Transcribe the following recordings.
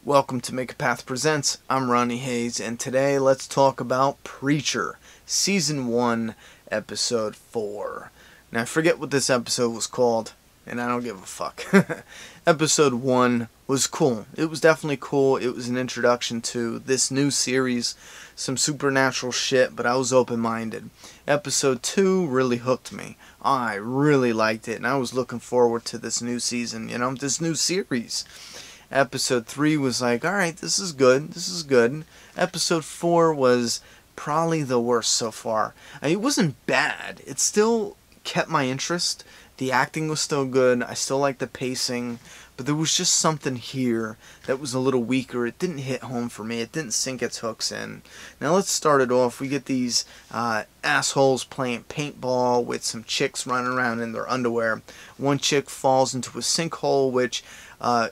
Welcome to Make a Path Presents. I'm Ronnie Hayes, and today let's talk about Preacher, Season 1, Episode 4. Now, I forget what this episode was called, and I don't give a fuck. Episode 1 was cool. It was definitely cool. It was an introduction to this new series, some supernatural shit, but I was open-minded. Episode 2 really hooked me. I really liked it, and I was looking forward to this new season, this new series. Episode 3 was like, alright, this is good. Episode 4 was probably the worst so far. It wasn't bad. It still kept my interest. The acting was still good. I still liked the pacing. But there was just something here that was a little weaker. It didn't hit home for me. It didn't sink its hooks in. Now let's start it off. We get these assholes playing paintball with some chicks running around in their underwear. One chick falls into a sinkhole, which,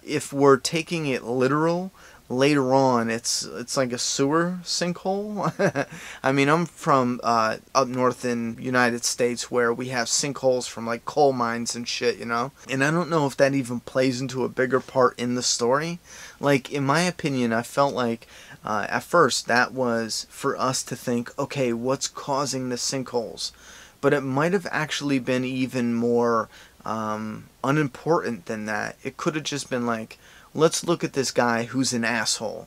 if we're taking it literal, later on it's like a sewer sinkhole. I mean, I'm from up north in United States where we have sinkholes from like coal mines and shit, and I don't know if that even plays into a bigger part in the story. Like, in my opinion, I felt like at first that was for us to think, okay, what's causing the sinkholes? But it might have actually been even more unimportant than that. It could have just been like, let's look at this guy who's an asshole.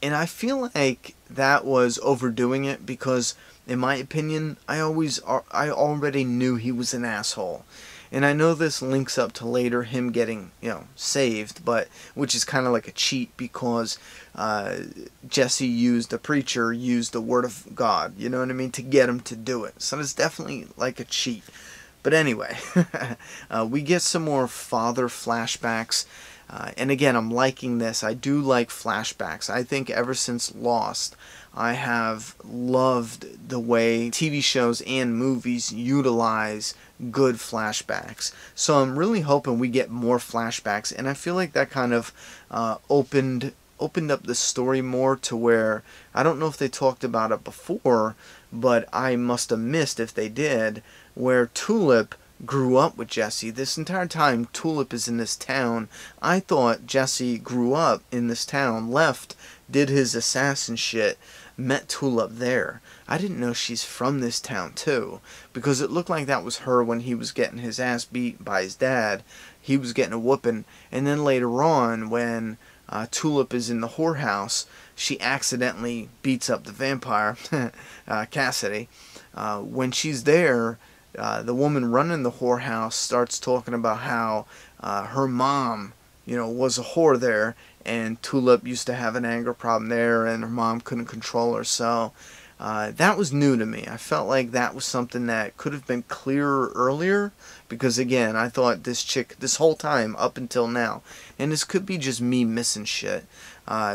And I feel like that was overdoing it because, in my opinion, I already knew he was an asshole. And I know this links up to later him getting, saved, but which is kind of like a cheat because the preacher used the word of God, to get him to do it. So it's definitely like a cheat. But anyway, we get some more father flashbacks. And again, I'm liking this. I do like flashbacks. I think ever since Lost, I have loved the way TV shows and movies utilize good flashbacks. So I'm really hoping we get more flashbacks. And I feel like that kind of opened up the story more to where, I don't know if they talked about it before, but I must have missed if they did, where Tulip grew up with Jesse. This entire time Tulip is in this town. I thought Jesse grew up in this town, left, did his assassin shit, met Tulip there. I didn't know she's from this town too, because it looked like that was her when he was getting his ass beat by his dad. He was getting a whooping, and then later on when Tulip is in the whorehouse, she accidentally beats up the vampire, Cassidy. When she's there, the woman running the whorehouse starts talking about how her mom, was a whore there, and Tulip used to have an anger problem there, and her mom couldn't control her. So that was new to me. I felt like that was something that could have been clearer earlier, because again, I thought this chick, this whole time up until now, and this could be just me missing shit,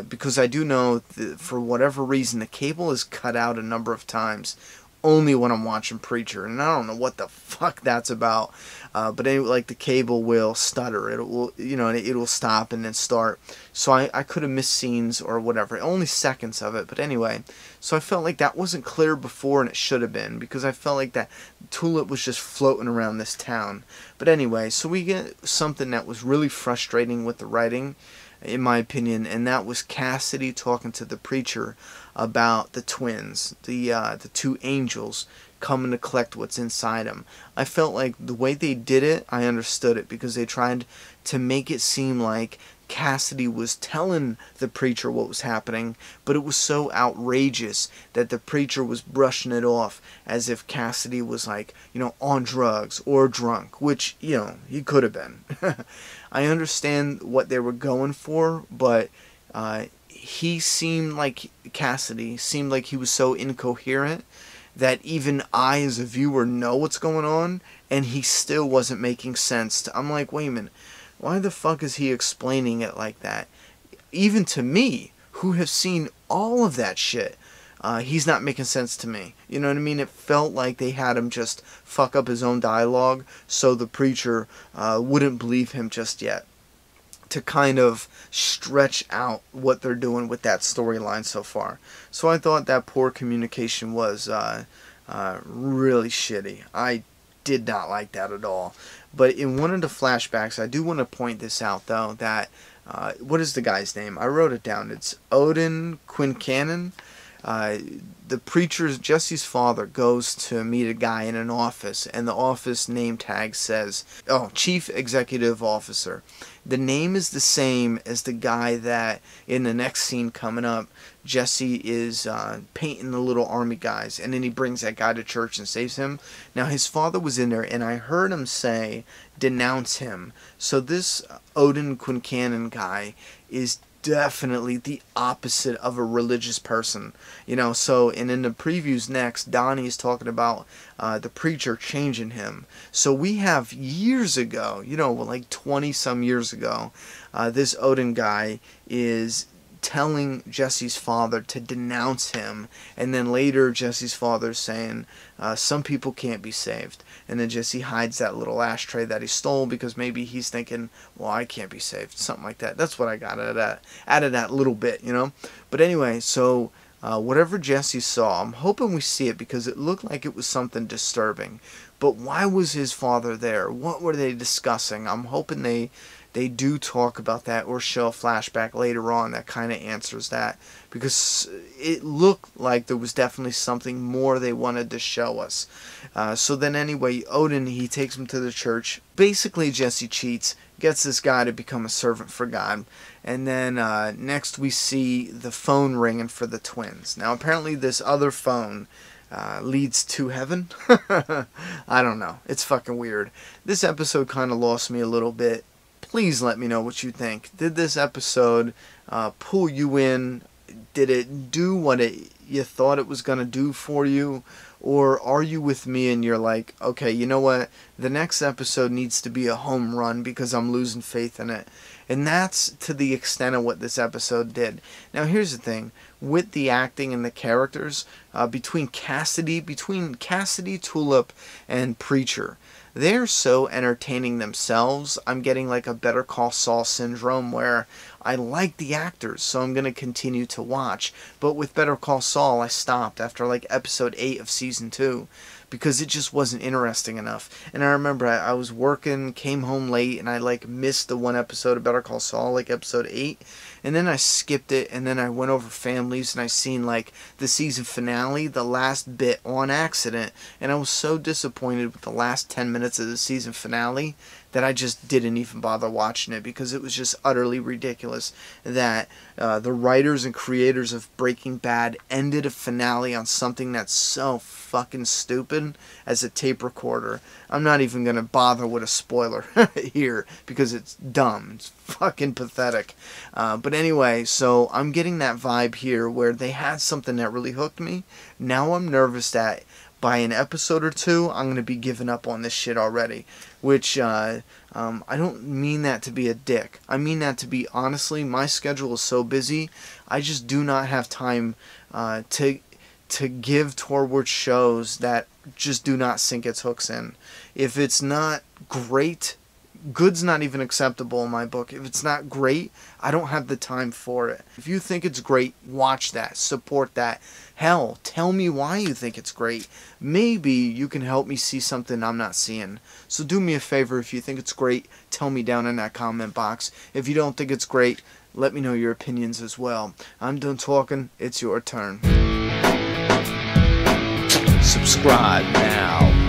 because I do know that for whatever reason the cable is cut out a number of times, only when I'm watching Preacher, and I don't know what the fuck that's about, but anyway, like, the cable will stutter, it will stop and then start, so I could have missed scenes or whatever, only seconds of it, but anyway, so I felt like that wasn't clear before, and it should have been, because I felt like that Tulip was just floating around this town. But anyway, so we get something that was really frustrating with the writing, in my opinion, and that was Cassidy talking to the preacher about the twins, the two angels coming to collect what's inside them. I felt like the way they did it, I understood it, because they tried to make it seem like Cassidy was telling the preacher what was happening, but it was so outrageous that the preacher was brushing it off as if Cassidy was like, on drugs or drunk, which, he could have been. I understand what they were going for, but Cassidy seemed like he was so incoherent that even I as a viewer know what's going on, and he still wasn't making sense. I'm like, wait a minute, why the fuck is he explaining it like that? Even to me, who have seen all of that shit, he's not making sense to me. You know what I mean? It felt like they had him just fuck up his own dialogue so the preacher wouldn't believe him just yet, to kind of stretch out what they're doing with that storyline so far. So I thought that poor communication was really shitty. I did not like that at all. But in one of the flashbacks, I do want to point this out, though, that What is the guy's name? I wrote it down. It's Odin Quincannon. The preacher's, Jesse's father, goes to meet a guy in an office, and the office name tag says, oh, Chief Executive Officer. The name is the same as the guy that, in the next scene coming up, Jesse is painting the little army guys, and then he brings that guy to church and saves him. Now, his father was in there, and I heard him say, denounce him. So this Odin Quincannon guy is definitely the opposite of a religious person, you know. So, and in the previews next, Donnie is talking about the preacher changing him. So we have years ago, you know, like 20 some years ago, this Odin guy is telling Jesse's father to denounce him, and then later Jesse's father's saying some people can't be saved, and then Jesse hides that little ashtray that he stole because maybe he's thinking, well, I can't be saved, something like that. That's what I got out of that little bit, you know. But anyway, so whatever Jesse saw, I'm hoping we see it because it looked like it was something disturbing. But why was his father there? What were they discussing? I'm hoping they do talk about that or show a flashback later on that kind of answers that, because it looked like there was definitely something more they wanted to show us. So then anyway, Odin, he takes him to the church. Basically, Jesse cheats, gets this guy to become a servant for God. And then next we see the phone ringing for the twins. Now apparently this other phone leads to heaven. I don't know. It's fucking weird. This episode kind of lost me a little bit. Please let me know what you think. Did this episode pull you in? Did it do what you thought it was going to do for you? Or are you with me and you're like, okay, you know what? The next episode needs to be a home run because I'm losing faith in it. And that's to the extent of what this episode did. Now here's the thing. With the acting and the characters, between Cassidy, Tulip, and Preacher, they're so entertaining themselves. I'm getting like a Better Call Saul syndrome where I like the actors, so I'm going to continue to watch. But with Better Call Saul, I stopped after like episode 8 of season 2 because it just wasn't interesting enough. And I remember I was working, came home late, and I like missed the one episode of Better Call Saul, like episode 8. And then I skipped it, and then I went over families, and I seen like the season finale, the last bit, on accident. And I was so disappointed with the last 10 minutes of the season finale that I just didn't even bother watching it because it was just utterly ridiculous that the writers and creators of Breaking Bad ended a finale on something that's so fucking stupid as a tape recorder. I'm not even going to bother with a spoiler here because it's dumb. It's fucking pathetic. But anyway, so I'm getting that vibe here where they had something that really hooked me. Now I'm nervous that by an episode or 2, I'm going to be giving up on this shit already. Which, I don't mean that to be a dick. I mean that to be, honestly, my schedule is so busy, I just do not have time to give toward shows that just do not sink its hooks in. If it's not great, good's not even acceptable in my book. If it's not great, I don't have the time for it. If you think it's great, watch that, support that. Hell, tell me why you think it's great. Maybe you can help me see something I'm not seeing. So do me a favor, if you think it's great, tell me down in that comment box. If you don't think it's great, let me know your opinions as well. I'm done talking, it's your turn. Subscribe now.